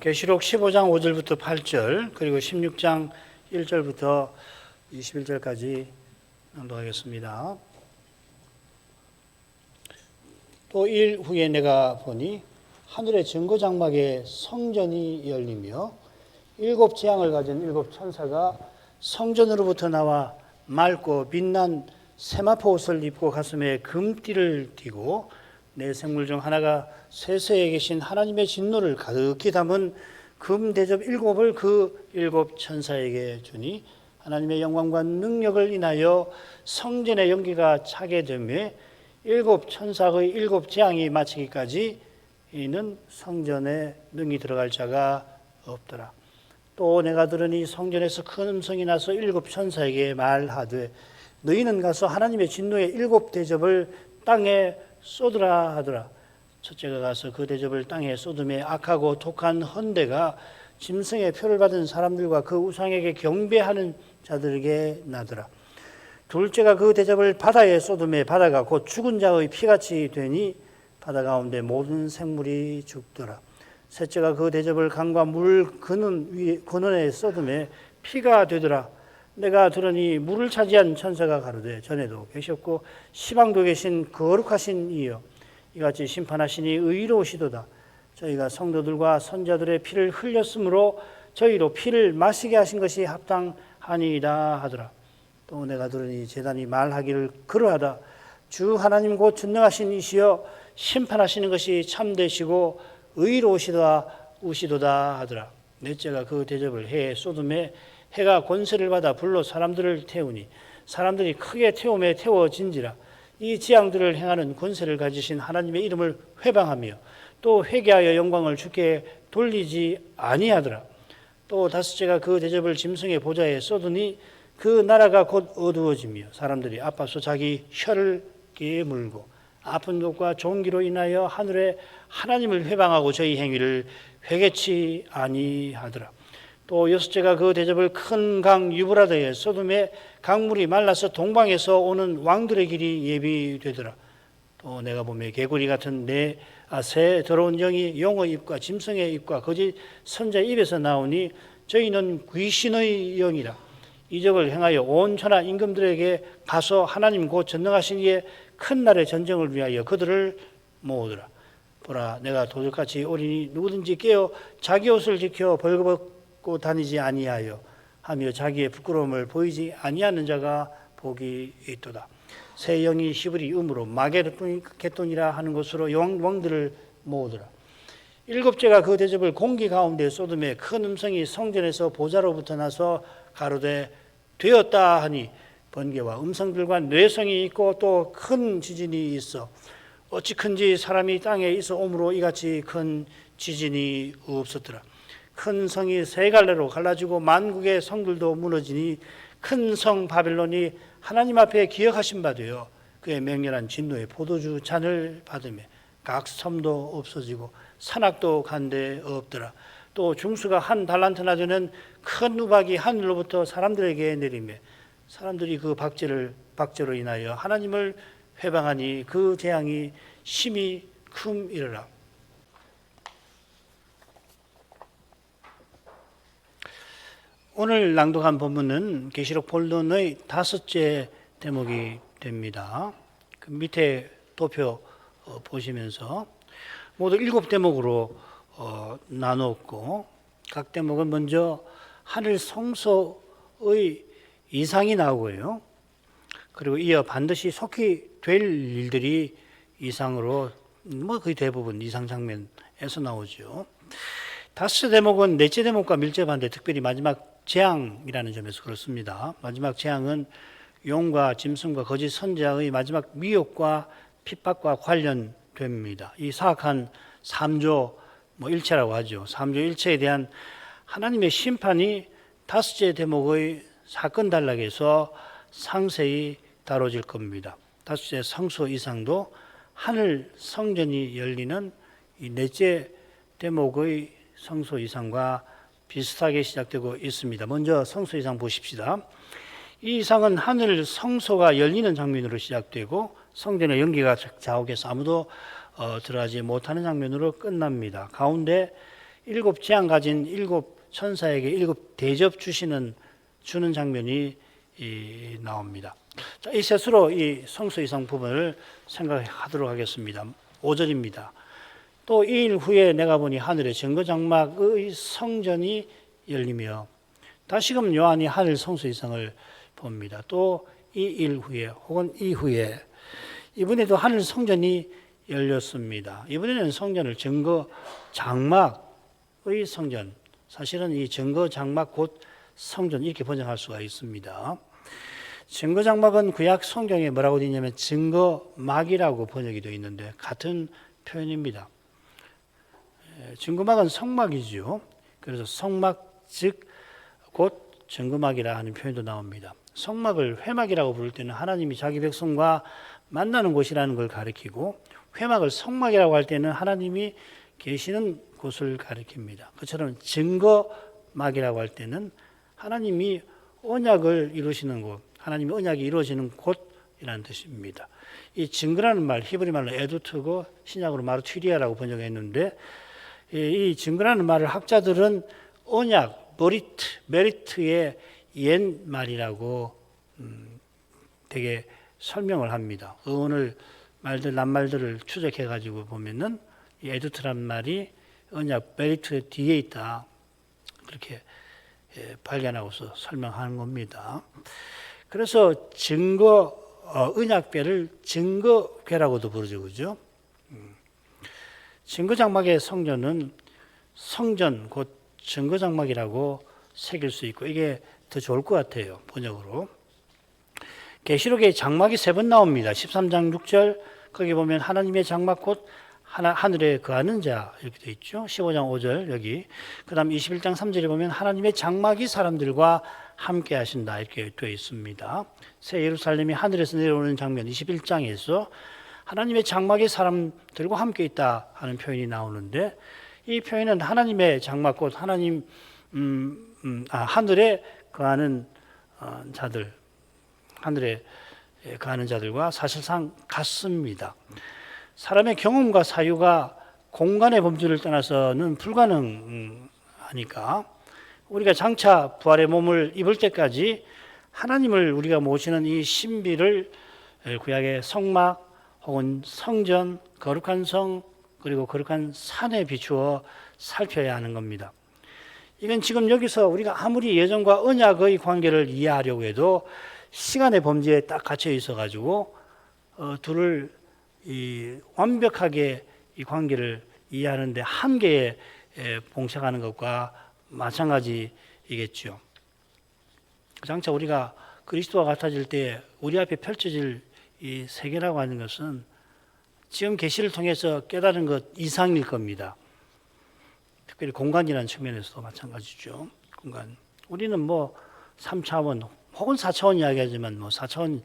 계시록 15장 5절부터 8절 그리고 16장 1절부터 21절까지 낭독하겠습니다. 또 일 후에 내가 보니 하늘의 증거장막에 성전이 열리며 일곱 재앙을 가진 일곱 천사가 성전으로부터 나와 맑고 빛난 세마포 옷을 입고 가슴에 금띠를 띠고 내 생물 중 하나가 세세에 계신 하나님의 진노를 가득히 담은 금 대접 일곱을 그 일곱 천사에게 주니 하나님의 영광과 능력을 인하여 성전의 연기가 차게 되며 일곱 천사의 일곱 재앙이 마치기까지 이는 성전에 능히 들어갈 자가 없더라. 또 내가 들으니 성전에서 큰 음성이 나서 일곱 천사에게 말하되 너희는 가서 하나님의 진노의 일곱 대접을 땅에 쏟으라 하더라. 첫째가 가서 그 대접을 땅에 쏟음에 악하고 독한 헌대가 짐승의 표를 받은 사람들과 그 우상에게 경배하는 자들에게 나더라. 둘째가 그 대접을 바다에 쏟음에 바다가 곧 죽은 자의 피같이 되니 바다 가운데 모든 생물이 죽더라. 셋째가 그 대접을 강과 물 근원에 쏟음에 피가 되더라. 내가 들으니 물을 차지한 천사가 가로되 전에도 계셨고 시방도 계신 거룩하신 이여 이같이 심판하시니 의로우시도다. 저희가 성도들과 선자들의 피를 흘렸으므로 저희로 피를 마시게 하신 것이 합당하니이다 하더라. 또 내가 들으니 제단이 말하기를 그러하다. 주 하나님 곧 전능하신 이시여 심판하시는 것이 참되시고 의로우시도다 하더라. 넷째가 그 대접을 해에 쏟음에 해가 권세를 받아 불로 사람들을 태우니 사람들이 크게 태움에 태워진지라. 이 재앙들을 행하는 권세를 가지신 하나님의 이름을 회방하며 또 회개하여 영광을 주께 돌리지 아니하더라. 또 다섯째가 그 대접을 짐승의 보좌에 쏟으니 그 나라가 곧 어두워지며 사람들이 아파서 자기 혀를 깨물고 아픈 것과 종기로 인하여 하늘에 하나님을 회방하고 저희 행위를 회개치 아니하더라. 또 여섯째가 그 대접을 큰 강 유브라데에 쏟음에 강물이 말라서 동방에서 오는 왕들의 길이 예비되더라. 또 내가 보며 개구리 같은 새 더러운 영이 용의 입과 짐승의 입과 거짓 선자의 입에서 나오니 저희는 귀신의 영이라. 이적을 행하여 온 천하 임금들에게 가서 하나님 곧 전능하신 이의 큰 날의 전쟁을 위하여 그들을 모으더라. 보라 내가 도둑같이 오리니 누구든지 깨어 자기 옷을 지켜 벌거벗고 다니지 아니하여 하며 자기의 부끄러움을 보이지 아니하는 자가 복이 있도다. 새 영이 히브리 음으로 마게도니라 하는 것으로 왕들을 모으더라. 일곱째가 그 대접을 공기 가운데 쏟음에 큰 음성이 성전에서 보좌로부터 나서 가로되 되었다 하니 번개와 음성들과 뇌성이 있고 또 큰 지진이 있어 어찌 큰지 사람이 땅에 있어 오므로 이같이 큰 지진이 없었더라. 큰 성이 세 갈래로 갈라지고 만국의 성들도 무너지니 큰 성 바벨론이 하나님 앞에 기억하신 바 되어 그의 맹렬한 진노의 포도주 잔을 받으며 각 섬도 없어지고 산악도 간데 없더라. 또 중수가 한 달란트나 되는 큰 우박이 하늘로부터 사람들에게 내리며 사람들이 그 박제로 인하여 하나님을 회방하니 그 재앙이 심히 큼이르라. 오늘 낭독한 본문은 계시록 본론의 다섯째 대목이 됩니다. 그 밑에 도표 보시면서 모두 7대목으로 나누었고 각 대목은 먼저 하늘 성소의 이상이 나오고요. 그리고 이어 반드시 속히 될 일들이 이상으로 거의 대부분 이상 장면에서 나오죠. 다섯째 대목은 넷째 대목과 밀접한데 특별히 마지막 재앙이라는 점에서 그렇습니다. 마지막 재앙은 용과 짐승과 거짓 선자의 마지막 미혹과 핍박과 관련됩니다. 이 사악한 3조 일체라고 하죠. 3조 일체에 대한 하나님의 심판이 다섯째 대목의 사건 단락에서 상세히 다뤄질 겁니다. 다섯째 성소 이상도 하늘 성전이 열리는 이 넷째 대목의 성소 이상과 비슷하게 시작되고 있습니다. 먼저 성소 이상 보십시다. 이 이상은 하늘 성소가 열리는 장면으로 시작되고 성전의 연기가 자욱해서 아무도 들어가지 못하는 장면으로 끝납니다. 가운데 일곱 재앙 가진 일곱 천사에게 일곱 대접 주는 장면이 나옵니다. 자, 이 셋으로 이 성소 이상 부분을 생각하도록 하겠습니다. 5절입니다. 또 2일 후에 내가 보니 하늘의 증거장막의 성전이 열리며, 다시금 요한이 하늘 성소 이상을 봅니다. 또 2일 후에 혹은 이후에 이번에도 하늘 성전이 열렸습니다. 이번에는 성전을 증거장막의 성전, 사실은 이 증거장막 곧 성전 이렇게 번역할 수가 있습니다. 증거장막은 구약 성경에 뭐라고 되어 있냐면 증거막이라고 번역이 되어 있는데 같은 표현입니다. 증거막은 성막이죠. 그래서 성막 즉 곧 증거막이라 하는 표현도 나옵니다. 성막을 회막이라고 부를 때는 하나님이 자기 백성과 만나는 곳이라는 걸 가리키고, 회막을 성막이라고 할 때는 하나님이 계시는 곳을 가리킵니다. 그처럼 증거막이라고 할 때는 하나님이 언약을 이루시는 곳, 하나님의 언약이 이루어지는 곳이라는 뜻입니다. 이 증거라는 말, 히브리 말로 에두트고 신약으로 마르투리아라고 번역했는데, 이 증거라는 말을 학자들은 언약, 메리트의 옛 말이라고 되게 설명을 합니다. 어원을 낱말들을 추적해 가지고 보면은 이 에두트란 말이 언약, 메리트 뒤에 있다, 그렇게 발견하고서 설명하는 겁니다. 그래서 언약궤를 증거궤라고도 부르죠, 그죠? 증거장막의 성전은 성전 곧 증거장막이라고 새길 수 있고, 이게 더 좋을 것 같아요, 번역으로. 계시록에 장막이 3번 나옵니다. 13장 6절 거기 보면 하나님의 장막 곧 하늘에 거하는 자 이렇게 되어 있죠. 15장 5절 여기. 그 다음 21장 3절에 보면 하나님의 장막이 사람들과 함께 하신다 이렇게 되어 있습니다. 새 예루살렘이 하늘에서 내려오는 장면 21장에서 하나님의 장막이 사람들과 함께 있다 하는 표현이 나오는데, 이 표현은 하나님의 장막 곧 하나님 하늘에 거하는 자들, 하늘에 거하는 자들과 사실상 같습니다. 사람의 경험과 사유가 공간의 범주를 떠나서는 불가능하니까 우리가 장차 부활의 몸을 입을 때까지 하나님을 우리가 모시는 이 신비를 구약의 성막 혹은 성전, 거룩한 성, 그리고 거룩한 산에 비추어 살펴야 하는 겁니다. 이건 지금 여기서 우리가 아무리 예전과 언약의 관계를 이해하려고 해도 시간의 범주에 딱 갇혀 있어 가지고 둘을 완벽하게 이 관계를 이해하는데 한계에 봉착하는 것과 마찬가지이겠죠. 장차 우리가 그리스도와 같아질 때 우리 앞에 펼쳐질 이 세계라고 하는 것은 지금 계시를 통해서 깨달은 것 이상일 겁니다. 특별히 공간이라는 측면에서도 마찬가지죠. 공간. 우리는 뭐 3차원 혹은 4차원 이야기하지만 뭐 4차원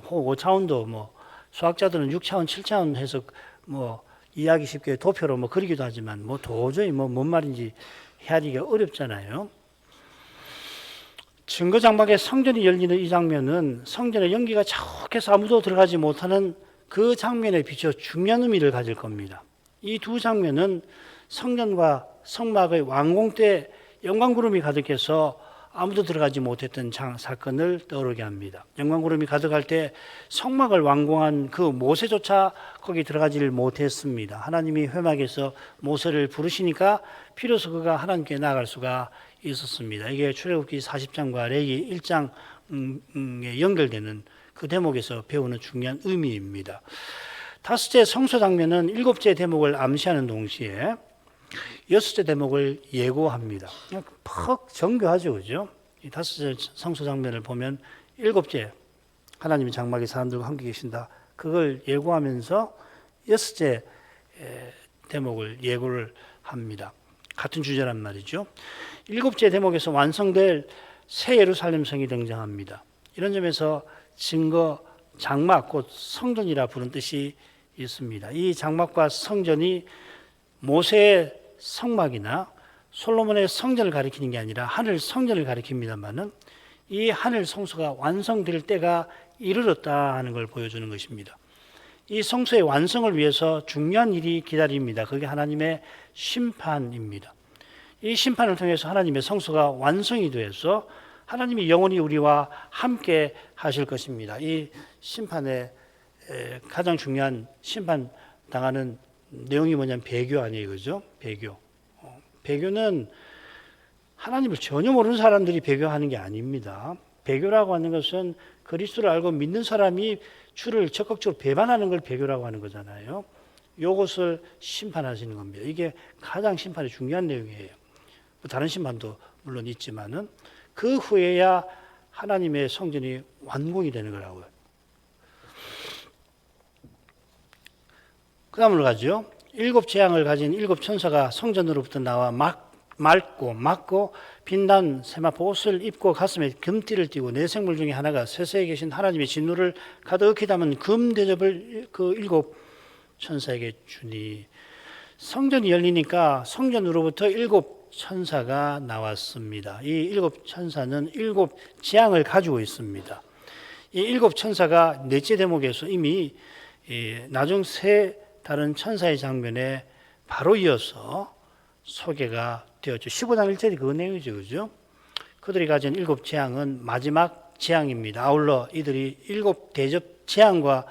혹은 5차원도 뭐 수학자들은 6차원, 7차원 해서 뭐 이해하기 쉽게 도표로 뭐 그리기도 하지만 뭐 도저히 뭐 뭔 말인지 헤아리기가 어렵잖아요. 증거장막에 성전이 열리는 이 장면은 성전의 연기가 자욱해서 아무도 들어가지 못하는 그 장면에 비춰 중요한 의미를 가질 겁니다. 이 두 장면은 성전과 성막의 완공 때 영광구름이 가득해서 아무도 들어가지 못했던 사건을 떠오르게 합니다. 영광구름이 가득할 때 성막을 완공한 그 모세조차 거기 들어가지를 못했습니다. 하나님이 회막에서 모세를 부르시니까 비로소 그가 하나님께 나아갈 수가 있었습니다. 이게 출애굽기 40장과 레위 1장에 연결되는 그 대목에서 배우는 중요한 의미입니다. 다섯째 성소 장면은 일곱째 대목을 암시하는 동시에 여섯째 대목을 예고합니다. 그냥 퍽 정교하죠, 그죠? 이 다섯째 성소 장면을 보면 일곱째 하나님의 장막에 사람들과 함께 계신다. 그걸 예고하면서 여섯째 대목을 예고를 합니다. 같은 주제란 말이죠. 일곱째 대목에서 완성될 새 예루살렘 성이 등장합니다. 이런 점에서 증거 장막 곧 성전이라 부른 뜻이 있습니다. 이 장막과 성전이 모세의 성막이나 솔로몬의 성전을 가리키는 게 아니라 하늘 성전을 가리킵니다만은 이 하늘 성소가 완성될 때가 이르렀다 하는 걸 보여주는 것입니다. 이 성소의 완성을 위해서 중요한 일이 기다립니다. 그게 하나님의 심판입니다. 이 심판을 통해서 하나님의 성소가 완성이 되어서 하나님이 영원히 우리와 함께 하실 것입니다. 이 심판의 가장 중요한 심판 당하는 내용이 뭐냐면 배교 아니에요, 그죠? 배교. 배교는 하나님을 전혀 모르는 사람들이 배교하는 게 아닙니다. 배교라고 하는 것은 그리스도를 알고 믿는 사람이 주를 적극적으로 배반하는 걸 배교라고 하는 거잖아요. 이것을 심판하시는 겁니다. 이게 가장 심판이 중요한 내용이에요. 다른 심판도 물론 있지만은 그 후에야 하나님의 성전이 완공이 되는 거라고요. 그 다음으로 가죠. 7 재앙을 가진 7 천사가 성전으로부터 나와 맑고 빛난 세마포 옷을 입고 가슴에 금띠를 띠고 네 생물 중에 하나가 세세에 계신 하나님의 진노를 가득히 담은 금 대접을 그 7 천사에게 주니, 성전이 열리니까 성전으로부터 7 천사가 나왔습니다. 이 7 천사는 7 재앙을 가지고 있습니다. 이 7 천사가 넷째 대목에서 이미 나중 세 다른 천사의 장면에 바로 이어서 소개가 되었죠. 15장 1절이 그 내용이죠. 그죠? 그들이 가진 7 재앙은 마지막 재앙입니다. 아울러 이들이 7 대접 재앙과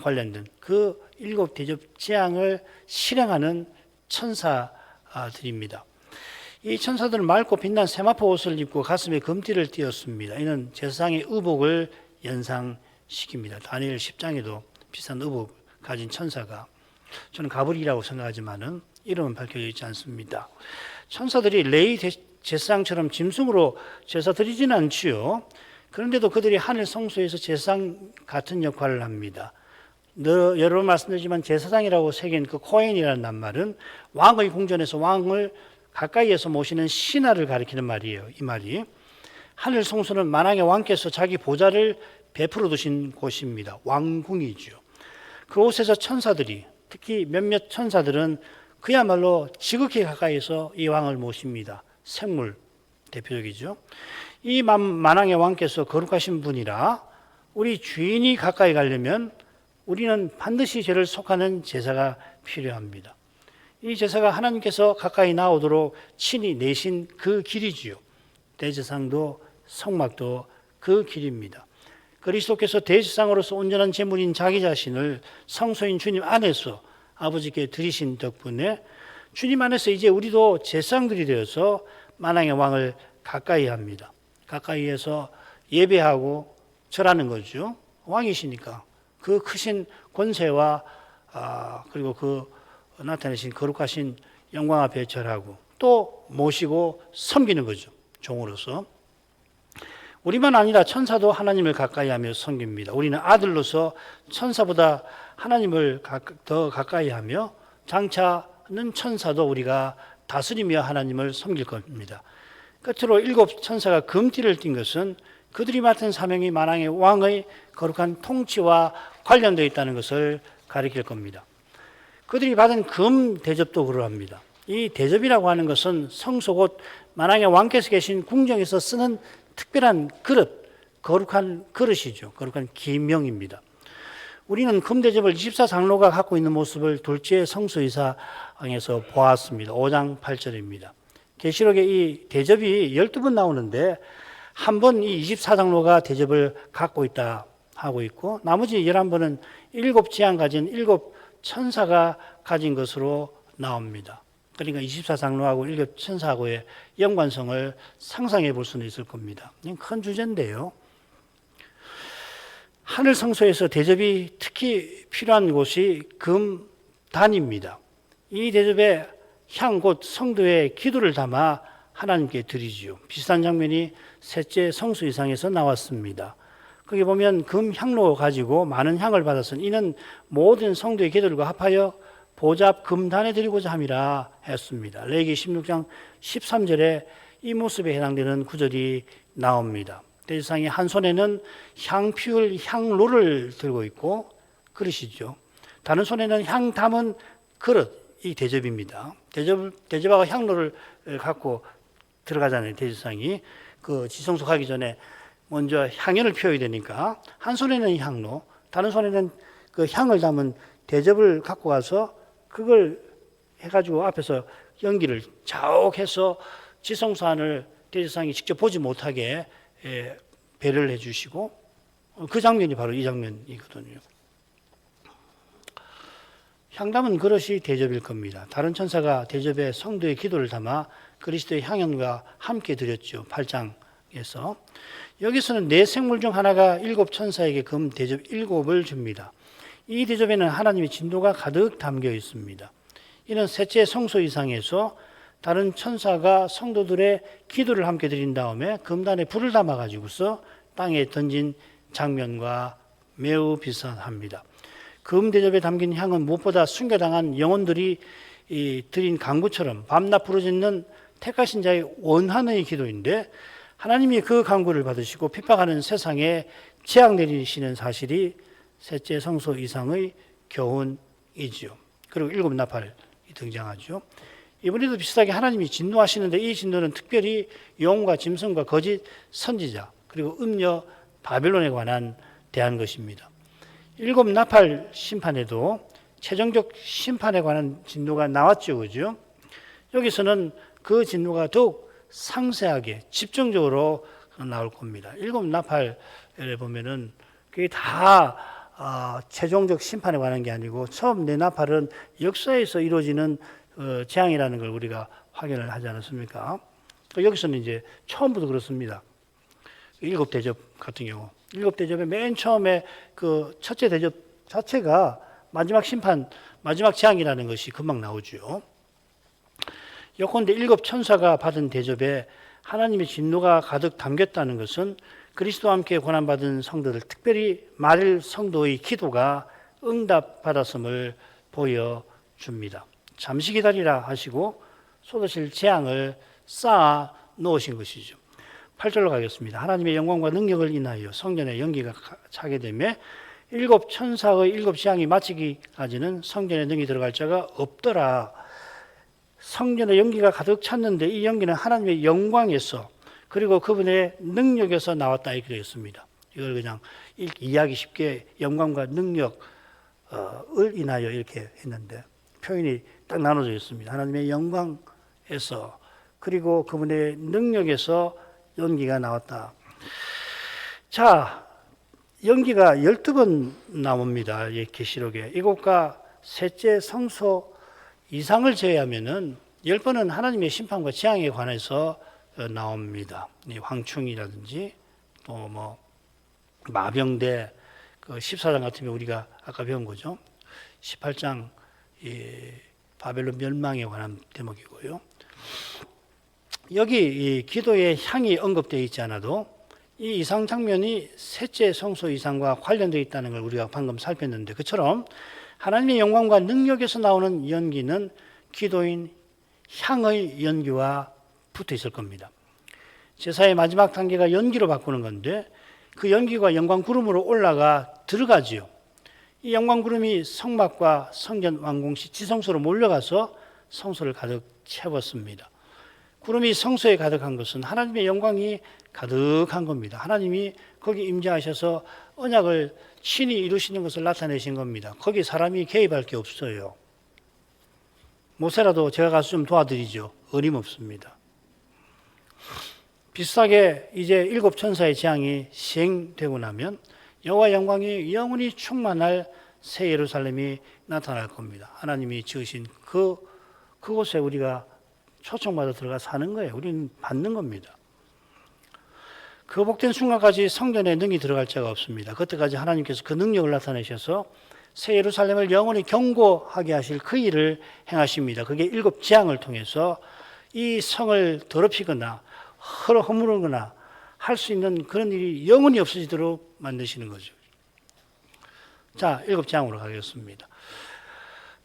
관련된 그 7 대접 재앙을 실행하는 천사들입니다. 이 천사들은 맑고 빛난 세마포 옷을 입고 가슴에 금띠를 띠었습니다. 이는 제사장의 의복을 연상시킵니다. 다니엘 10장에도 비슷한 의복 가진 천사가, 저는 가브리엘이라고 생각하지만은 이름은 밝혀져 있지 않습니다. 천사들이 레위 제사장처럼 짐승으로 제사 드리지는 않지요. 그런데도 그들이 하늘 성소에서 제사장 같은 역할을 합니다. 여러 번 말씀드리지만 제사장이라고 새긴 그 코헨이라는 낱말은 왕의 궁전에서 왕을 가까이에서 모시는 신하를 가리키는 말이에요. 이 말이 하늘 성소는 만왕의 왕께서 자기 보좌를 베풀어 두신 곳입니다. 왕궁이죠. 그곳에서 천사들이, 특히 몇몇 천사들은 그야말로 지극히 가까이서 이 왕을 모십니다. 생물 대표적이죠. 이 만왕의 왕께서 거룩하신 분이라 우리 주인이 가까이 가려면 우리는 반드시 죄를 속하는 제사가 필요합니다. 이 제사가 하나님께서 가까이 나오도록 친히 내신 그 길이지요. 대제사장도 성막도 그 길입니다. 그리스도께서 대제사장으로서 온전한 제물인 자기 자신을 성소인 주님 안에서 아버지께 드리신 덕분에 주님 안에서 이제 우리도 제사장들이 되어서 만왕의 왕을 가까이 합니다. 가까이에서 예배하고 절하는 거죠. 왕이시니까 그 크신 권세와 그리고 그 나타내신 거룩하신 영광 앞에 절하고 또 모시고 섬기는 거죠. 종으로서. 우리만 아니라 천사도 하나님을 가까이 하며 섬깁니다. 우리는 아들로서 천사보다 하나님을 더 가까이 하며 장차는 천사도 우리가 다스리며 하나님을 섬길 겁니다. 끝으로 7 천사가 금띠를 띈 것은 그들이 맡은 사명이 만왕의 왕의 거룩한 통치와 관련되어 있다는 것을 가리킬 겁니다. 그들이 받은 금 대접도 그러합니다. 이 대접이라고 하는 것은 성소 곧 만왕의 왕께서 계신 궁정에서 쓰는 특별한 그릇, 거룩한 그릇이죠. 거룩한 기명입니다. 우리는 금대접을 24장로가 갖고 있는 모습을 둘째 성수이사항에서 보았습니다. 5장 8절입니다. 계시록에 이 대접이 12번 나오는데 한 번 이 24장로가 대접을 갖고 있다 하고 있고 나머지 11번은 7 재앙 가진 7 천사가 가진 것으로 나옵니다. 그러니까 24장로하고 7 천사하고의 연관성을 상상해 볼 수는 있을 겁니다. 큰 주제인데요. 하늘 성소에서 대접이 특히 필요한 곳이 금단입니다. 이 대접에 향 곧 성도의 기도를 담아 하나님께 드리지요. 비슷한 장면이 셋째 성수이상에서 나왔습니다. 거기 보면 금향로 가지고 많은 향을 받았으니 이는 모든 성도의 기도들과 합하여 보잡 금단에 드리고자 함이라 했습니다. 레위기 16장 13절에 이 모습에 해당되는 구절이 나옵니다. 대제사장이 한 손에는 향 피울 향로를 들고 있고 그릇이죠. 다른 손에는 향 담은 그릇, 이 대접입니다. 대접하고 향로를 갖고 들어가잖아요. 대제사장이 그 지성소 가기 전에 먼저 향연을 피워야 되니까 한 손에는 향로, 다른 손에는 그 향을 담은 대접을 갖고 가서 그걸 해가지고 앞에서 연기를 자욱해서 지성소안을 대제사장이 직접 보지 못하게 배려를 해주시고, 그 장면이 바로 이 장면이거든요. 향담은 그릇이 대접일 겁니다. 다른 천사가 대접에 성도의 기도를 담아 그리스도의 향연과 함께 드렸죠. 8장에서. 여기서는 네 생물 중 하나가 일곱 천사에게 금 대접 7을 줍니다. 이 대접에는 하나님의 진노가 가득 담겨 있습니다. 이는 셋째 성소 이상에서 다른 천사가 성도들의 기도를 함께 드린 다음에 금단에 불을 담아가지고서 땅에 던진 장면과 매우 비슷합니다. 금 대접에 담긴 향은 무엇보다 순교당한 영혼들이 드린 간구처럼 밤낮 부르짖는 택하신 자의 원한의 기도인데, 하나님이 그 간구를 받으시고 핍박하는 세상에 재앙 내리시는 사실이 셋째 성소 이상의 교훈이지요. 그리고 일곱 나팔이 등장하죠. 이번에도 비슷하게 하나님이 진노하시는데, 이 진노는 특별히 용과 짐승과 거짓 선지자 그리고 음녀 바벨론에 관한 대한 것입니다. 일곱 나팔 심판에도 최종적 심판에 관한 진노가 나왔죠, 그죠? 여기서는 그 진노가 더욱 상세하게 집중적으로 나올 겁니다. 일곱 나팔에 보면은 그게 다 최종적 심판에 관한 게 아니고, 처음 네 나팔은 역사에서 이루어지는 재앙이라는 걸 우리가 확인을 하지 않았습니까? 여기서는 이제 처음부터 그렇습니다. 일곱 대접 같은 경우, 일곱 대접의 맨 처음에 그 첫째 대접 자체가 마지막 심판, 마지막 재앙이라는 것이 금방 나오죠. 요컨대 일곱 천사가 받은 대접에 하나님의 진노가 가득 담겼다는 것은 그리스도와 함께 고난받은 성도들, 특별히 마릴 성도의 기도가 응답받았음을 보여줍니다. 잠시 기다리라 하시고 쏟으실 재앙을 쌓아 놓으신 것이죠. 8절로 가겠습니다. 하나님의 영광과 능력을 인하여 성전에 연기가 차게 되며 일곱 천사의 일곱 재앙이 마치기까지는 성전에 능히 들어갈 자가 없더라. 성전에 연기가 가득 찼는데 이 연기는 하나님의 영광에서, 그리고 그분의 능력에서 나왔다 이렇게 되어 있습니다. 이걸 그냥 이해하기 쉽게 영광과 능력을 인하여 이렇게 했는데, 표현이 딱 나눠져 있습니다. 하나님의 영광에서, 그리고 그분의 능력에서 연기가 나왔다. 자, 연기가 12번 나옵니다. 계시록에. 이것과 셋째 성소 이상을 제외하면은 10번은 하나님의 심판과 재앙에 관해서 나옵니다. 황충이라든지 또 뭐 마병대, 그 14장 같으면 우리가 아까 배운 거죠. 18장 바벨론 멸망에 관한 대목이고요. 여기 이 기도의 향이 언급되어 있지 않아도 이 이상 장면이 셋째 성소 이상과 관련되어 있다는 걸 우리가 방금 살폈는데, 그처럼 하나님의 영광과 능력에서 나오는 연기는 기도인 향의 연기와 붙어 있을 겁니다. 제사의 마지막 단계가 연기로 바꾸는 건데, 그 연기가 영광 구름으로 올라가 들어가지요. 이 영광 구름이 성막과 성전 완공 시 지성소로 몰려가서 성소를 가득 채웠습니다. 구름이 성소에 가득한 것은 하나님의 영광이 가득한 겁니다. 하나님이 거기 임재하셔서 언약을 친히 이루시는 것을 나타내신 겁니다. 거기 사람이 개입할 게 없어요. 모세라도 제가 가서 좀 도와드리죠. 어림없습니다. 비슷하게 이제 일곱 천사의 재앙이 시행되고 나면 여호와 영광이 영원히 충만할 새 예루살렘이 나타날 겁니다. 하나님이 지으신 그곳에 우리가 초청받아 들어가 사는 거예요. 우리는 받는 겁니다. 그 복된 순간까지 성전에 능히 들어갈 자가 없습니다. 그때까지 하나님께서 그 능력을 나타내셔서 새 예루살렘을 영원히 견고하게 하실 그 일을 행하십니다. 그게 일곱 재앙을 통해서 이 성을 더럽히거나 허무르거나 할 수 있는 그런 일이 영원히 없어지도록 만드시는 거죠. 자, 일곱 재앙으로 가겠습니다.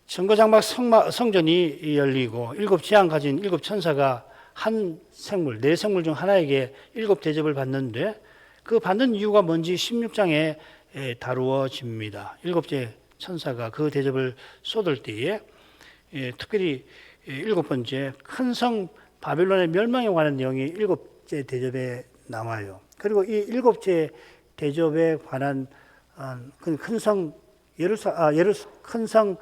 정거장막 성전이 열리고 일곱 재앙 가진 일곱 천사가 한 생물, 네 생물 중 하나에게 일곱 대접을 받는데, 그 받는 이유가 뭔지 16장에 다루어집니다. 일곱째 천사가 그 대접을 쏟을 때에 특별히 일곱 번째 큰 성 바벨론의 멸망에 관한 내용이 일곱째 대접에 나와요. 그리고 이 일곱째 대접에 관한 큰 성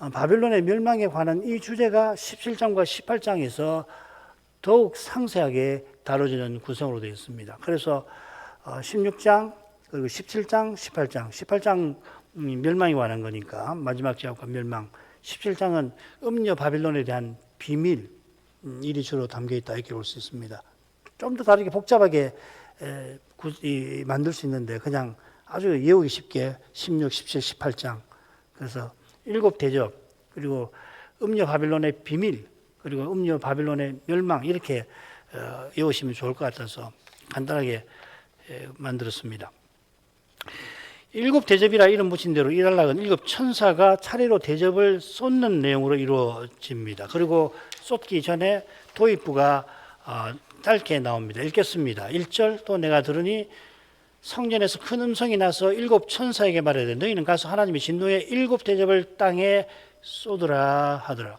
바빌론의 멸망에 관한 이 주제가 17장과 18장에서 더욱 상세하게 다뤄지는 구성으로 되어 있습니다. 그래서 16장, 그리고 17장, 18장 멸망에 관한 거니까 마지막 제국과 멸망, 17장은 음녀 바빌론에 대한 비밀, 일이 주로 담겨 있다 이렇게 볼 수 있습니다. 좀 더 다르게 복잡하게 만들 수 있는데 그냥 아주 외우기 쉽게 16, 17, 18장, 그래서 7대접, 그리고 음녀 바빌론의 비밀, 그리고 음녀 바빌론의 멸망 이렇게 외우시면 좋을 것 같아서 간단하게 만들었습니다. 7대접이라 이름 붙인 대로 이 단락은 7천사가 차례로 대접을 쏟는 내용으로 이루어집니다. 그리고 쏟기 전에 도입부가 짧게 나옵니다. 읽겠습니다. 1절, 또 내가 들으니 성전에서 큰 음성이 나서 7천사에게 말하되 너희는 가서 하나님의 진노의 7대접을 땅에 쏟으라 하더라.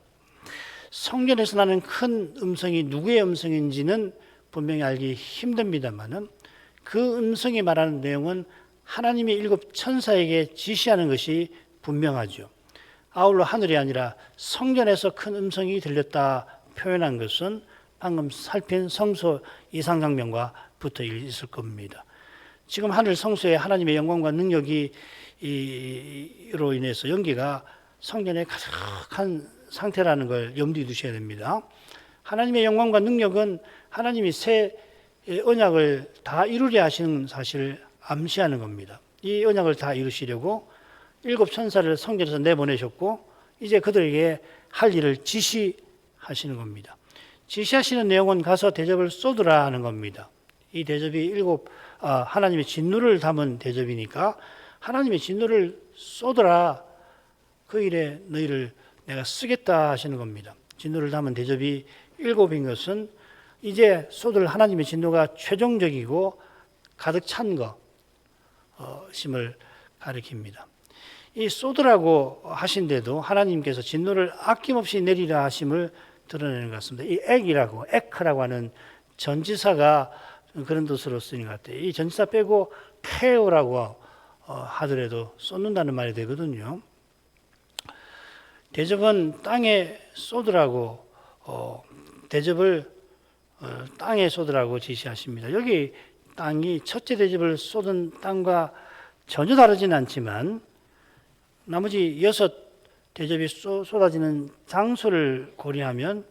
성전에서 나는 큰 음성이 누구의 음성인지는 분명히 알기 힘듭니다만은 그 음성이 말하는 내용은 하나님이 7천사에게 지시하는 것이 분명하죠. 아울러 하늘이 아니라 성전에서 큰 음성이 들렸다 표현한 것은 방금 살핀 성소 이상 장면과 붙어 있을 겁니다. 지금 하늘 성소에 하나님의 영광과 능력이 로 인해서 연기가 성전에 가득한 상태라는 걸 염두에 두셔야 됩니다. 하나님의 영광과 능력은 하나님이 새 언약을 다 이루려 하시는 사실을 암시하는 겁니다. 이 언약을 다 이루시려고 7천사를 성전에서 내보내셨고 이제 그들에게 할 일을 지시하시는 겁니다. 지시하시는 내용은 가서 대접을 쏟으라 하는 겁니다. 이 대접이 하나님의 진노를 담은 대접이니까 하나님의 진노를 쏟으라, 그 일에 너희를 내가 쓰겠다 하시는 겁니다. 진노를 담은 대접이 7인 것은 이제 쏟을 하나님의 진노가 최종적이고 가득 찬 것임을 가리킵니다. 이 쏟으라고 하신데도 하나님께서 진노를 아낌없이 내리라 하심을 드러내는 것 같습니다. 이 에크라고 하는 전치사가 그런 뜻으로 쓰이는 것 같아요. 이 전치사 빼고 페오라고 하더라도 쏟는다는 말이 되거든요. 대접은 땅에 쏟으라고 대접을 땅에 쏟으라고 지시하십니다. 여기 땅이 첫째 대접을 쏟은 땅과 전혀 다르진 않지만 나머지 6 대접이 쏟아지는 장소를 고려하면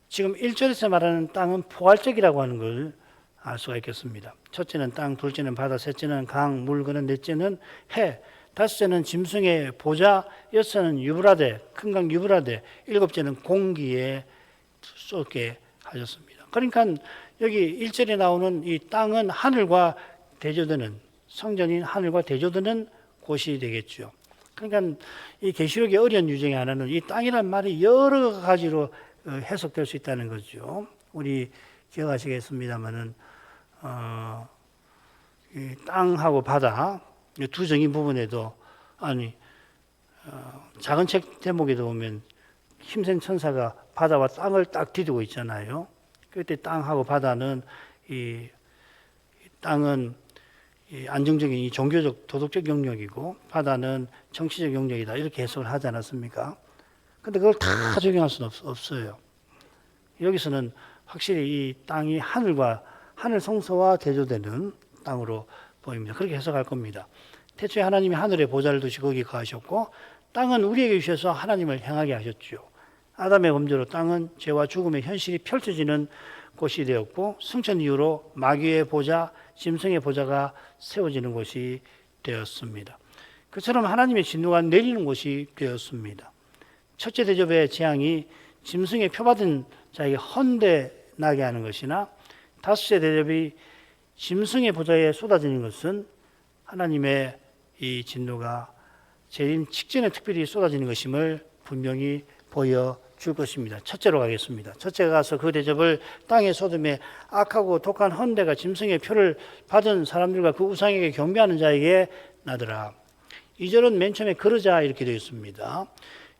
지금 1절에서 말하는 땅은 포괄적이라고 하는 걸 알 수가 있겠습니다. 첫째는 땅, 둘째는 바다, 셋째는 강, 물, 그는 넷째는 해, 다섯째는 짐승의 보좌, 여섯째는 유브라데, 큰 강 유브라데, 일곱째는 공기에 쏟게 하셨습니다. 그러니까 여기 1절에 나오는 이 땅은 하늘과 대조되는, 성전인 하늘과 대조되는 곳이 되겠죠. 그러니까 이 계시록의 어려운 유형의 하나는 이 땅이라는 말이 여러 가지로 해석될 수 있다는 거죠. 우리 기억하시겠습니다만은 이 땅하고 바다 두 정의 부분에도 작은 책 제목에도 보면 힘센 천사가 바다와 땅을 딱 뒤두고 있잖아요. 그때 땅하고 바다는 이 땅은 안정적인 이 종교적 도덕적 영역이고 바다는 정치적 영역이다 이렇게 해석을 하지 않았습니까? 근데 그걸 다 적용할 수는 없어요. 여기서는 확실히 이 땅이 하늘 성소와 대조되는 땅으로 보입니다. 그렇게 해석할 겁니다. 태초에 하나님이 하늘에 보좌를 두시고 거기 거하셨고 땅은 우리에게 주셔서 하나님을 향하게 하셨죠. 아담의 범죄로 땅은 죄와 죽음의 현실이 펼쳐지는 곳이 되었고 승천 이후로 마귀의 보좌, 짐승의 보좌가 세워지는 곳이 되었습니다. 그처럼 하나님의 진노가 내리는 곳이 되었습니다. 첫째 대접의 재앙이 짐승의 표받은 자에게 헌대나게 하는 것이나 다섯째 대접이 짐승의 보좌에 쏟아지는 것은 하나님의 이 진노가 재림 직전에 특별히 쏟아지는 것임을 분명히 보여줄 것입니다. 첫째로 가겠습니다. 첫째가 가서 그 대접을 땅에 쏟음에 악하고 독한 헌대가 짐승의 표를 받은 사람들과 그 우상에게 경배하는 자에게 나더라. 2절은 맨 처음에 그러자 이렇게 되어 있습니다.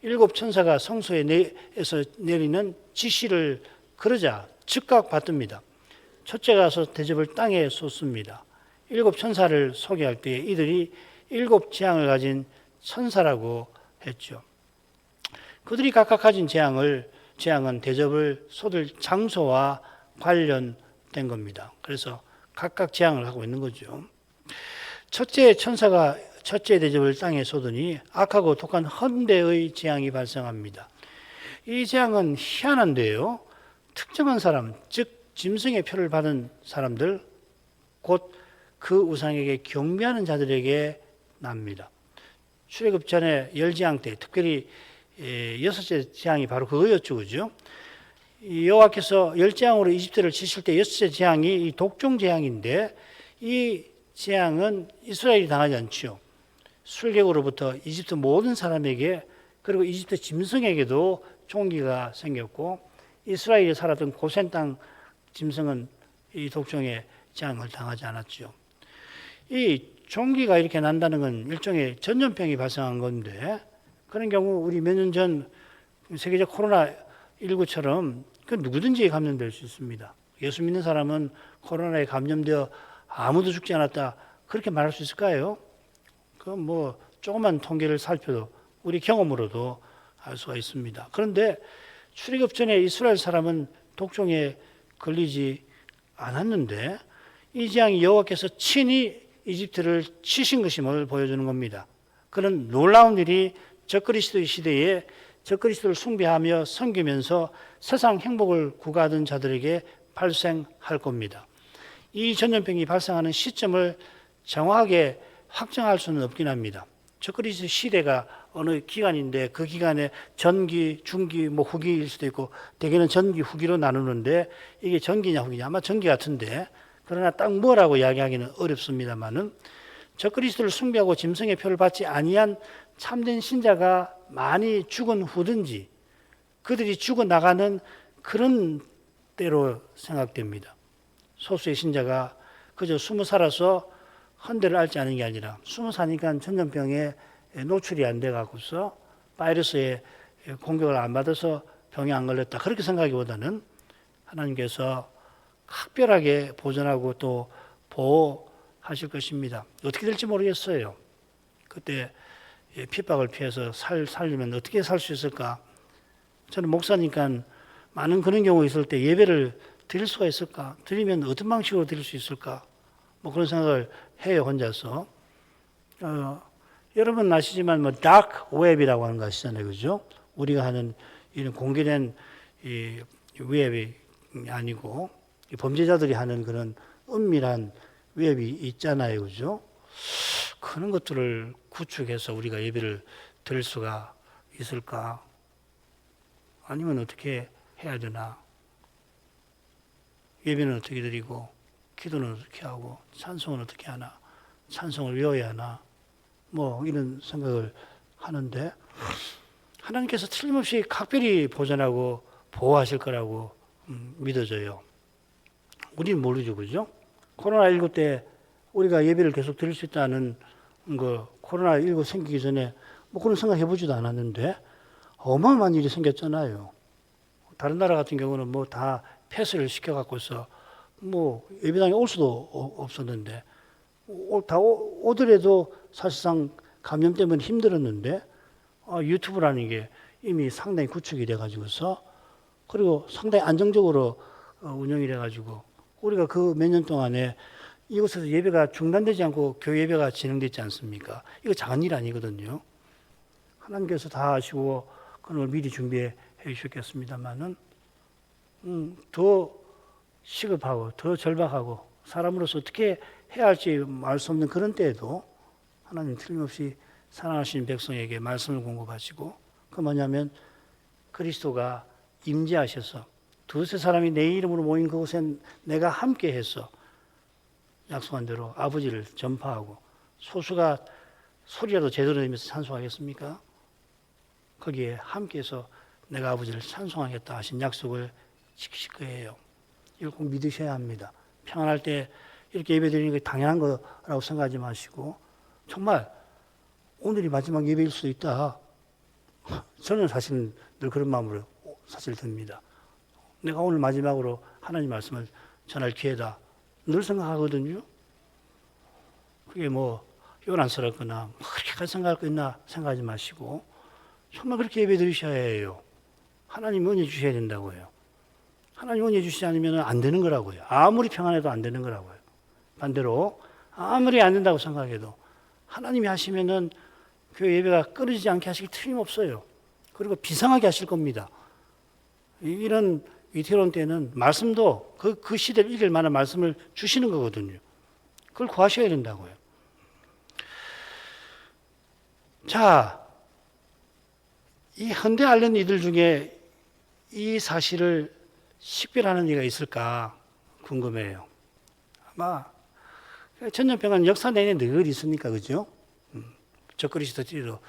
7 천사가 성소에서 내리는 지시를 그러자 즉각 받듭니다. 첫째 가서 대접을 땅에 쏟습니다. 7 천사를 소개할 때 이들이 7 재앙을 가진 천사라고 했죠. 그들이 각각 가진 재앙은 대접을 쏟을 장소와 관련된 겁니다. 그래서 각각 재앙을 하고 있는 거죠. 첫째 천사가 첫째 대접을 땅에 쏟으니 악하고 독한 헌대의 재앙이 발생합니다. 이 재앙은 희한한데요. 특정한 사람, 즉 짐승의 표를 받은 사람들, 곧 그 우상에게 경배하는 자들에게 납니다. 출애굽 전에 열재앙 때 특별히 여섯째 재앙이 바로 그거였죠, 그죠? 여호와께서 열재앙으로 이집트를 치실 때 여섯째 재앙이 이 독종 재앙인데 이 재앙은 이스라엘이 당하지 않죠. 술객으로부터 이집트 모든 사람에게 그리고 이집트 짐승에게도 종기가 생겼고 이스라엘이 살았던 고센 땅 짐승은 이 독종의 재앙을 당하지 않았죠. 이 종기가 이렇게 난다는 건 일종의 전염병이 발생한 건데 그런 경우 우리 몇 년 전 세계적 코로나19처럼 그 누구든지 감염될 수 있습니다. 예수 믿는 사람은 코로나에 감염되어 아무도 죽지 않았다 그렇게 말할 수 있을까요? 그건 뭐 조그만 통계를 살펴도 우리 경험으로도 알 수가 있습니다. 그런데 출애굽 전에 이스라엘 사람은 독종에 걸리지 않았는데 이 재앙이 여호와께서 친히 이집트를 치신 것임을 보여주는 겁니다. 그런 놀라운 일이 적그리스도의 시대에 적그리스도를 숭배하며 섬기면서 세상 행복을 구가하던 자들에게 발생할 겁니다. 이 전염병이 발생하는 시점을 정확하게 확정할 수는 없긴 합니다. 적그리스도 시대가 어느 기간인데 그 기간에 전기, 중기, 후기일 수도 있고 대개는 전기, 후기로 나누는데 이게 전기냐 후기냐 아마 전기 같은데 그러나 딱 뭐라고 이야기하기는 어렵습니다만은 적그리스도를 숭배하고 짐승의 표를 받지 아니한 참된 신자가 많이 죽은 후든지 그들이 죽어나가는 그런 때로 생각됩니다. 소수의 신자가 그저 숨어 살아서 헌대를 앓지 않은 게 아니라 숨어 사니까 전염병에 노출이 안 돼갖고서 바이러스의 공격을 안 받아서 병에 안 걸렸다 그렇게 생각하기보다는 하나님께서 각별하게 보존하고 또 보호하실 것입니다. 어떻게 될지 모르겠어요. 그때 핍박을 피해서 살리면 어떻게 살 수 있을까? 저는 목사니까 많은 그런 경우 있을 때 예배를 드릴 수가 있을까? 드리면 어떤 방식으로 드릴 수 있을까? 뭐 그런 생각을 해요, 혼자서. 여러분 아시지만 다크 웹이라고 하는 거 아시잖아요, 그죠? 우리가 하는 이런 공개된 이 웹이 아니고 범죄자들이 하는 그런 은밀한 웹이 있잖아요, 그죠? 그런 것들을 구축해서 우리가 예배를 드릴 수가 있을까? 아니면 어떻게 해야 되나? 예배는 어떻게 드리고, 기도는 어떻게 하고, 찬송은 어떻게 하나? 찬송을 외워야 하나? 뭐 이런 생각을 하는데 하나님께서 틀림없이 각별히 보존하고 보호하실 거라고 믿어져요. 우리는 모르죠, 그죠? 코로나19 때 우리가 예배를 계속 드릴 수 있다는 거, 코로나19 생기기 전에 뭐 그런 생각 해보지도 않았는데 어마어마한 일이 생겼잖아요. 다른 나라 같은 경우는 뭐 다 폐쇄를 시켜갖고서 뭐 예배당에 올 수도 없었는데 다 오더라도 사실상 감염 때문에 힘들었는데 유튜브라는 게 이미 상당히 구축이 돼가지고서 그리고 상당히 안정적으로 운영이 돼가지고 우리가 그 몇 년 동안에 이곳에서 예배가 중단되지 않고 교회 예배가 진행됐지 않습니까? 이거 작은 일 아니거든요. 하나님께서 다 아시고 그걸 미리 준비해 주셨겠습니다만은 더 시급하고 더 절박하고 사람으로서 어떻게 해야 할지 알 수 없는 그런 때에도 하나님 틀림없이 사랑하시는 백성에게 말씀을 공급하시고 그 뭐냐면 그리스도가 임재하셔서 두세 사람이 내 이름으로 모인 그곳에 내가 함께 해서 약속한 대로 아버지를 전파하고 소수가 소리라도 제대로 내면서 찬송하겠습니까? 거기에 함께해서 내가 아버지를 찬송하겠다 하신 약속을 지키실 거예요. 이걸 꼭 믿으셔야 합니다. 평안할 때 이렇게 예배드리는 게 당연한 거라고 생각하지 마시고 정말 오늘이 마지막 예배일 수도 있다. 저는 사실은 늘 그런 마음으로 사실 듭니다. 내가 오늘 마지막으로 하나님 말씀을 전할 기회다. 늘 생각하거든요. 그게 뭐 요란스럽거나 그렇게까지 생각할 거 있나 생각하지 마시고 정말 그렇게 예배 드리셔야 해요. 하나님 은혜 주셔야 된다고요. 하나님 은혜 주시지 않으면 안 되는 거라고요. 아무리 평안해도 안 되는 거라고요. 반대로 아무리 안 된다고 생각해도 하나님이 하시면은 교회 예배가 끊어지지 않게 하시기 틀림없어요. 그리고 비상하게 하실 겁니다. 이런 위태로운 때는 말씀도 그 시대를 이길 만한 말씀을 주시는 거거든요. 그걸 구하셔야 된다고요. 자, 이 현대 알렌 이들 중에 이 사실을 식별하는 이가 있을까 궁금해요. 아마 전염병은 역사 내내 늘 있으니까 그죠? 적그리스도도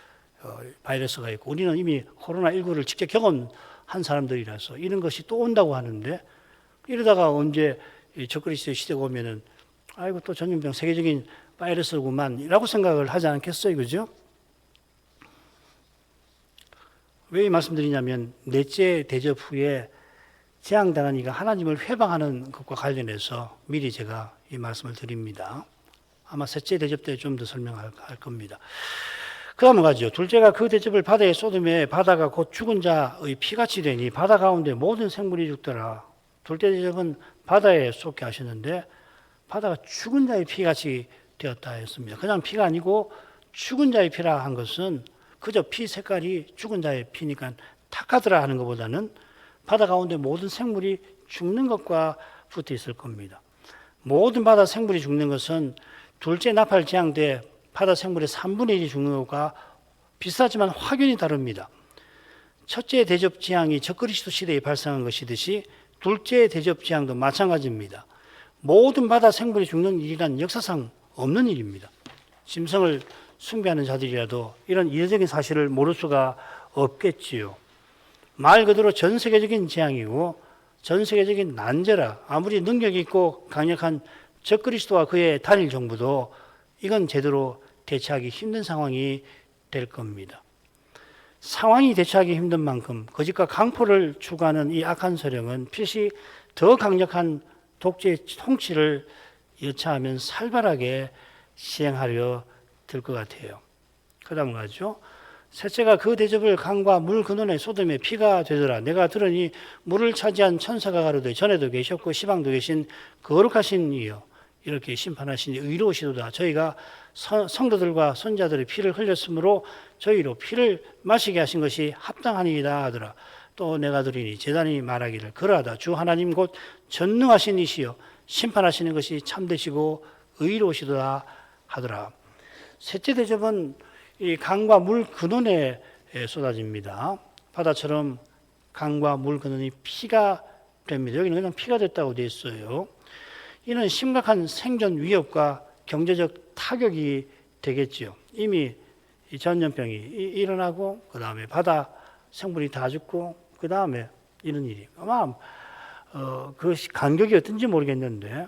바이러스가 있고 우리는 이미 코로나19를 직접 경험한 사람들이라서 이런 것이 또 온다고 하는데 이러다가 언제 적그리스도 시대가 오면은 아이고 또 전염병 세계적인 바이러스구만 이라고 생각을 하지 않겠어요, 그죠? 왜 이 말씀드리냐면 넷째 대접 후에 재앙당한 이가 하나님을 회방하는 것과 관련해서 미리 제가 이 말씀을 드립니다. 아마 셋째 대접 때 좀 더 설명할 겁니다. 그 다음은 가죠. 둘째가 그 대접을 바다에 쏟음에 바다가 곧 죽은 자의 피같이 되니 바다 가운데 모든 생물이 죽더라. 둘째 대접은 바다에 쏟게 하셨는데 바다가 죽은 자의 피같이 되었다 했습니다. 그냥 피가 아니고 죽은 자의 피라 한 것은 그저 피 색깔이 죽은 자의 피니까 탁하더라 하는 것보다는 바다 가운데 모든 생물이 죽는 것과 붙어 있을 겁니다. 모든 바다 생물이 죽는 것은 둘째 나팔 재앙 때 바다 생물의 3분의 1이 죽는 것과 비슷하지만 확연히 다릅니다. 첫째 대접 재앙이 적그리스도 시대에 발생한 것이듯이 둘째 대접 재앙도 마찬가지입니다. 모든 바다 생물이 죽는 일이란 역사상 없는 일입니다. 짐승을 숭배하는 자들이라도 이런 이례적인 사실을 모를 수가 없겠지요. 말 그대로 전 세계적인 재앙이고 전 세계적인 난제라 아무리 능력이 있고 강력한 적그리스도와 그의 단일 정부도 이건 제대로 대처하기 힘든 상황이 될 겁니다. 상황이 대처하기 힘든 만큼 거짓과 강포를 추구하는 이 악한 세력은 필시 더 강력한 독재의 통치를 여차하면 살벌하게 시행하려 들 것 같아요. 그 다음 가죠. 셋째가 그 대접을 강과 물 근원에 쏟음에 피가 되더라. 내가 들으니 물을 차지한 천사가 가로되 전에도 계셨고 시방도 계신 거룩하신 이여 이렇게 심판하시니 의로우시도다. 저희가 성도들과 선자들의 피를 흘렸으므로 저희로 피를 마시게 하신 것이 합당하니이다 하더라. 또 내가 들으니 제단이 말하기를 그러하다. 주 하나님 곧 전능하신 이시여 심판하시는 것이 참되시고 의로우시도다 하더라. 셋째 대접은 이 강과 물 근원에 쏟아집니다. 바다처럼 강과 물 근원이 피가 됩니다. 여기는 그냥 피가 됐다고 되어 있어요. 이는 심각한 생존 위협과 경제적 타격이 되겠지요. 이미 이 전염병이 일어나고 그 다음에 바다 생물이 다 죽고 그 다음에 이런 일이 아마 그 간격이 어떤지 모르겠는데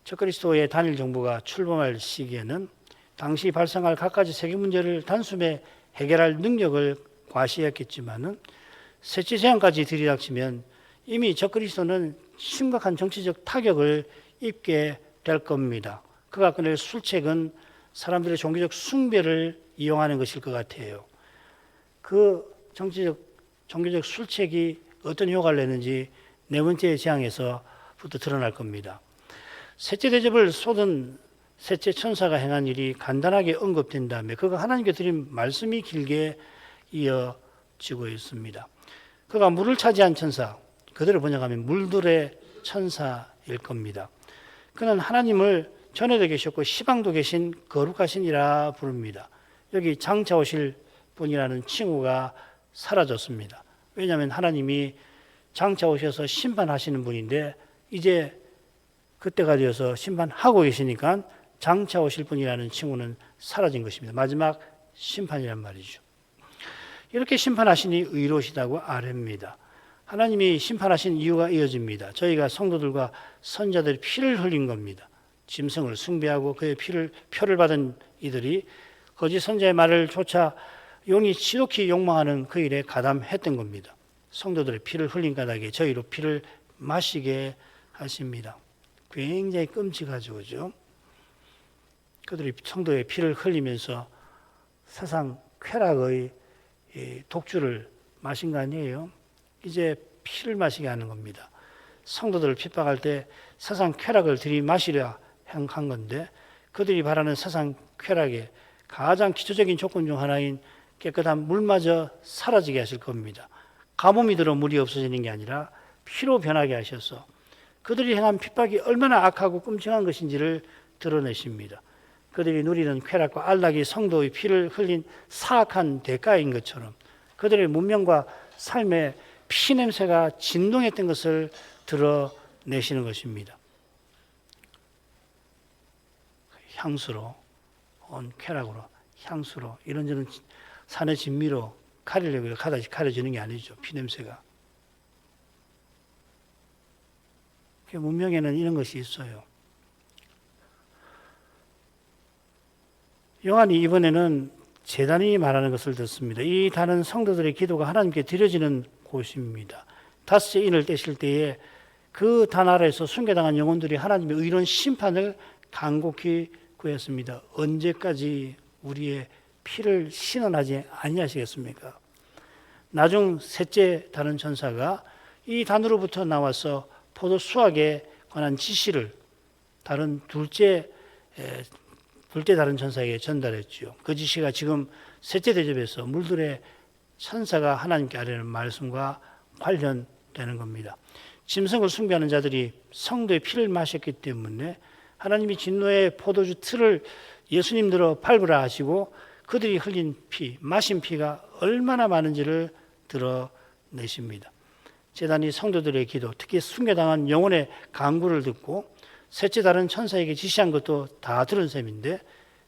적그리스도의 단일 정부가 출범할 시기에는 당시 발생할 갖가지 세계 문제를 단숨에 해결할 능력을 과시했겠지만은 셋째 재앙까지 들이닥치면 이미 적그리스도는 심각한 정치적 타격을 입게 될 겁니다. 그가 꺼낼 술책은 사람들의 종교적 숭배를 이용하는 것일 것 같아요. 그 종교적 술책이 어떤 효과를 내는지 네 번째 재앙에서부터 드러날 겁니다. 셋째 대접을 쏟은 셋째 천사가 행한 일이 간단하게 언급된 다음에 그가 하나님께 드린 말씀이 길게 이어지고 있습니다. 그가 물을 차지한 천사, 그대로 번역하면 물들의 천사일 겁니다. 그는 하나님을 전에도 계셨고 시방도 계신 거룩하신이라 부릅니다. 여기 장차 오실 분이라는 칭호가 사라졌습니다. 왜냐하면 하나님이 장차 오셔서 심판하시는 분인데 이제 그때가 되어서 심판하고 계시니까 장차 오실 분이라는 칭호는 사라진 것입니다. 마지막 심판이란 말이죠. 이렇게 심판하시니 의로우시다고 아뢰입니다. 하나님이 심판하신 이유가 이어집니다. 저희가 성도들과 선자들이 피를 흘린 겁니다. 짐승을 숭배하고 그의 표를 받은 이들이 거짓 선자의 말을 쫓아 용이 지독히 욕망하는 그 일에 가담했던 겁니다. 성도들의 피를 흘린 까닭에 저희로 피를 마시게 하십니다. 굉장히 끔찍하죠, 그죠? 그들이 성도의 피를 흘리면서 세상 쾌락의 독주를 마신 거 아니에요? 이제 피를 마시게 하는 겁니다. 성도들을 핍박할 때 세상 쾌락을 들이마시려 한 건데 그들이 바라는 세상 쾌락의 가장 기초적인 조건 중 하나인 깨끗한 물마저 사라지게 하실 겁니다. 가뭄이 들어 물이 없어지는 게 아니라 피로 변하게 하셔서 그들이 행한 핍박이 얼마나 악하고 끔찍한 것인지를 드러내십니다. 그들이 누리는 쾌락과 안락이 성도의 피를 흘린 사악한 대가인 것처럼 그들의 문명과 삶의 피냄새가 진동했던 것을 드러내시는 것입니다. 향수로, 온 쾌락으로, 향수로, 이런저런 산의 진미로 가리려고 가려지는 게 아니죠. 피냄새가. 문명에는 이런 것이 있어요. 요한이 이번에는 제단이 말하는 것을 듣습니다. 이 단은 성도들의 기도가 하나님께 드려지는 곳입니다. 다섯째 인을 떼실 때에 그 단 아래에서 순교당한 영혼들이 하나님의 의로운 심판을 간곡히 구했습니다. 언제까지 우리의 피를 신원하지 아니하시겠습니까? 나중 셋째 다른 천사가 이 단으로부터 나와서 포도 수확에 관한 지시를 다른 둘째 다른 천사에게 전달했지요. 그 지시가 지금 셋째 대접에서 물들의 천사가 하나님께 아뢰는 말씀과 관련되는 겁니다. 짐승을 숭배하는 자들이 성도의 피를 마셨기 때문에 하나님이 진노의 포도주 틀을 예수님들어 밟으라 하시고 그들이 흘린 피, 마신 피가 얼마나 많은지를 드러내십니다. 제단이 성도들의 기도, 특히 숭배당한 영혼의 간구를 듣고 셋째 다른 천사에게 지시한 것도 다 들은 셈인데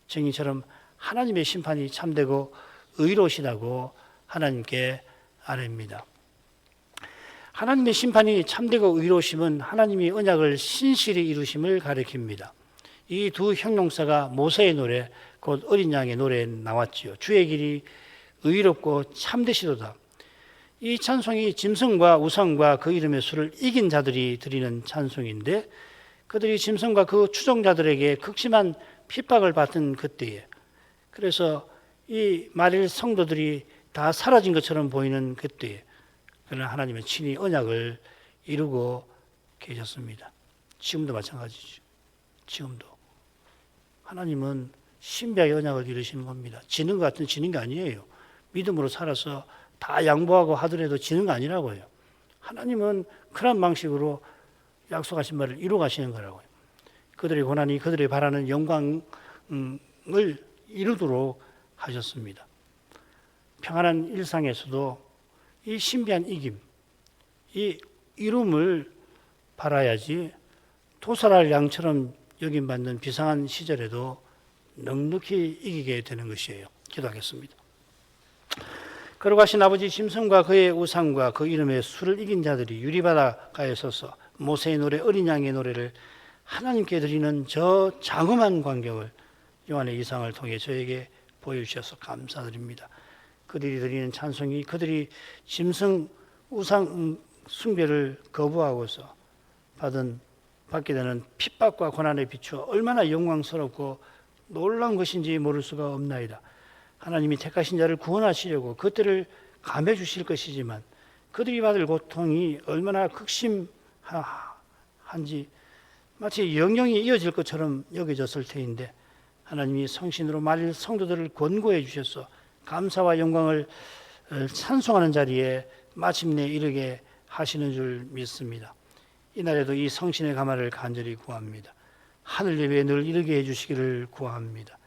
정의처럼 하나님의 심판이 참되고 의로우시다고 하나님께 아뢰입니다. 하나님의 심판이 참되고 의로우심은 하나님이 언약을 신실히 이루심을 가리킵니다. 이 두 형용사가 모세의 노래, 곧 어린 양의 노래에 나왔지요. 주의 길이 의롭고 참되시도다. 이 찬송이 짐승과 우상과 그 이름의 수를 이긴 자들이 드리는 찬송인데 그들이 짐승과 그 추종자들에게 극심한 핍박을 받은 그때에 그래서 이 만일 성도들이 다 사라진 것처럼 보이는 그때에 그러나 하나님은 친히 언약을 이루고 계셨습니다. 지금도 마찬가지죠. 지금도 하나님은 신비하게 언약을 이루시는 겁니다. 지는 것 같은 지는 게 아니에요. 믿음으로 살아서 다 양보하고 하더라도 지는 거 아니라고요. 하나님은 그런 방식으로 약속하신 말을 이루어 가시는 거라고요. 그들의 고난이 그들이 바라는 영광을 이루도록 하셨습니다. 평안한 일상에서도 이 신비한 이김, 이 이룸을 바라야지 도살할 양처럼 여김받는 비상한 시절에도 넉넉히 이기게 되는 것이에요. 기도하겠습니다. 거룩하신 아버지, 짐승과 그의 우상과 그 이름의 수를 이긴 자들이 유리바다가에 서서 모세의 노래, 어린 양의 노래를 하나님께 드리는 저 장엄한 광경을 요한의 이상을 통해 저에게 보여주셔서 감사드립니다. 그들이 드리는 찬송이 그들이 짐승 우상 숭배를 거부하고서 받게 되는 핍박과 고난에 비추어 얼마나 영광스럽고 놀라운 것인지 모를 수가 없나이다. 하나님이 택하신 자를 구원하시려고 그들을 감해 주실 것이지만 그들이 받을 고통이 얼마나 극심한지 마치 영영이 이어질 것처럼 여겨졌을 터인데 하나님이 성신으로 만일 성도들을 권고해 주셔서 감사와 영광을 찬송하는 자리에 마침내 이르게 하시는 줄 믿습니다. 이날에도 이 성신의 가마를 간절히 구합니다. 하늘 예배에 늘 이르게 해주시기를 구합니다.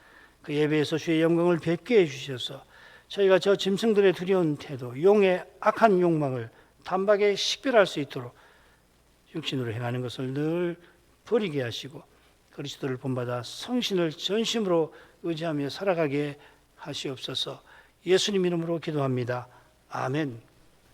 그 예배에서 주의 영광을 뵙게 해주셔서 저희가 저 짐승들의 두려운 태도, 용의 악한 욕망을 단박에 식별할 수 있도록 육신으로 행하는 것을 늘 버리게 하시고 그리스도를 본받아 성신을 전심으로 의지하며 살아가게 하시옵소서. 예수님 이름으로 기도합니다. 아멘.